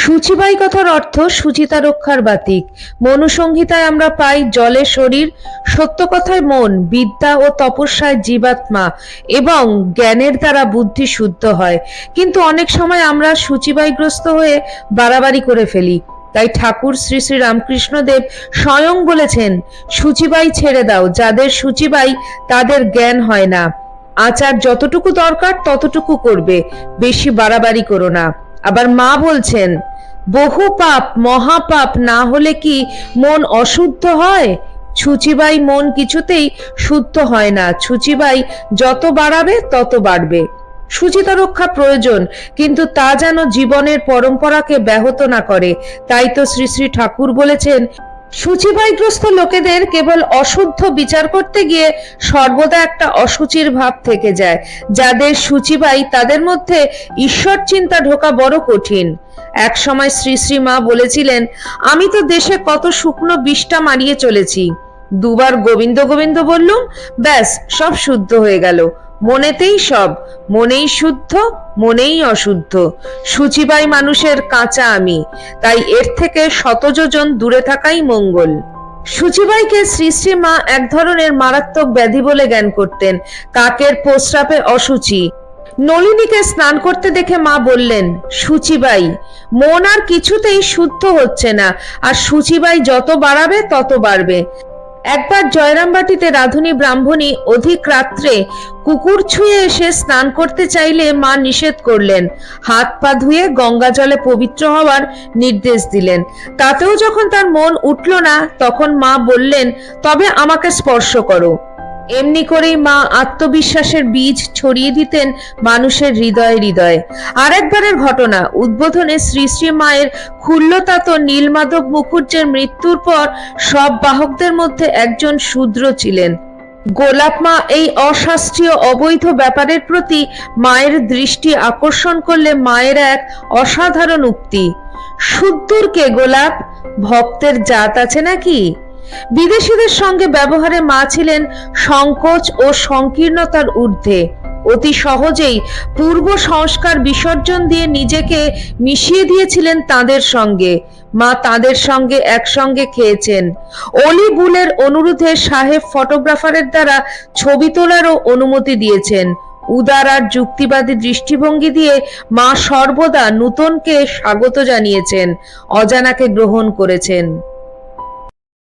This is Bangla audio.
শুচিবাই কথার অর্থ শুচিতা রক্ষার বাতিক। মনুসংহিতায় আমরা পাই জলে শরীর, সত্য কথায় মন, বিদ্যা ও তপস্যায় জীবাত্মা এবং জ্ঞানের দ্বারা বুদ্ধি শুদ্ধ হয়। কিন্তু অনেক সময় আমরা শুচিবাইগ্রস্ত হয়ে বাড়াবাড়ি করে ফেলি। তাই ঠাকুর শ্রী শ্রী রামকৃষ্ণদেব স্বয়ং বলেছেন, শুচিবাই ছেড়ে দাও, যাদের শুচিবাই তাদের জ্ঞান হয় না। আচার যতটুকু দরকার ততটুকু করবে, বেশি বাড়াবাড়ি করো না। আবার মা বলছেন, বহু পাপ মহাপাপ না হলে কি মন অশুদ্ধ হয়? ছুচিবাই মন কিছুতেই শুদ্ধ হয় না। ছুচিবাই যত বাড়াবে তত বাড়বে। শুচিতা রক্ষা প্রয়োজন, কিন্তু তা যেন জীবনের পরম্পরাকে ব্যাহত না করে। তাই তো শ্রী শ্রী ঠাকুর বলেছেন, শুচিবাইগ্রস্ত লোকেদের কেবল অশুদ্ধ বিচার করতে গিয়ে সর্বদা একটা অসুচির ভাব থেকে যায়। যাদের শুচিবাই তাদের মধ্যে ঈশ্বর চিন্তা ঢোকা বড় কঠিন। এক সময় শ্রী শ্রী মা বলেছিলেন, আমি তো দেশে কত শুকনো বিষ্ঠা মারিয়ে চলেছি, দুবার গোবিন্দ গোবিন্দ বললুম, ব্যাস সব শুদ্ধ হয়ে গেল। মনেতেই সব, মনেই শুদ্ধ, মনেই অশুদ্ধ। শুচিবাই মানুষের কাঁচা আমি, তাই এর থেকে শতযোজন দূরে থাকাই মঙ্গল। শুচিবাইকে শ্রী শ্রী মা এক ধরনের মারাত্মক ব্যাধি বলে জ্ঞান করতেন। কাকের প্রস্রাবে অশুচি। নলিনীকে স্নান করতে দেখে মা বললেন, শুচিবাই, মন আর কিছুতেই শুদ্ধ হচ্ছে না, আর শুচিবাই যত বাড়াবে তত বাড়বে। একবার জয়রামবাটিতে রাধুনী ব্রাহ্মণী অধিক রাত্রে কুকুর ছুঁয়ে এসে স্নান করতে চাইলে মা নিষেধ করলেন। হাত পা ধুয়ে গঙ্গা জলে পবিত্র হওয়ার নির্দেশ দিলেন। তাতেও যখন তার মন উঠল না, তখন মা বললেন, তবে আমাকে স্পর্শ করো। এমনি করেই মা আত্মবিশ্বাসের বীজ ছড়িয়ে দিতেন মানুষের হৃদয়ে হৃদয়ে। আর একবারের ঘটনা, উদ্বোধনে শ্রী শ্রী মায়ের খুল্লতাত নীলমাধব মুখুজ্জের মৃত্যুর পর সব বাহকদের মধ্যে একজন শূদ্র ছিলেন। গোলাপ মা এই অশাস্ত্রীয় অবৈধ ব্যাপারের প্রতি মায়ের দৃষ্টি আকর্ষণ করলে মায়ের এক অসাধারণ উক্তি, শুদ্ধুর কে গোলাপ, ভক্তের জাত আছে নাকি? বিদেশিদের সঙ্গে ব্যবহারে মা ছিলেন সংকোচ ও সংকীর্ণতার ঊর্ধ্বে। অতি সহজেই পূর্ব সংস্কার বিসর্জন দিয়ে নিজেকে মিশিয়ে দিয়েছিলেন তাদের সঙ্গে। মা তাদের সঙ্গে একসঙ্গে খেয়েছেন। অলি বুলের অনুরোধে সাহেব ফটোগ্রাফারের দ্বারা ছবি তোলারও অনুমতি দিয়েছেন। উদার আর যুক্তিবাদী দৃষ্টিভঙ্গি দিয়ে মা সর্বদা নূতনকে স্বাগত জানিয়েছেন, অজানাকে গ্রহণ করেছেন।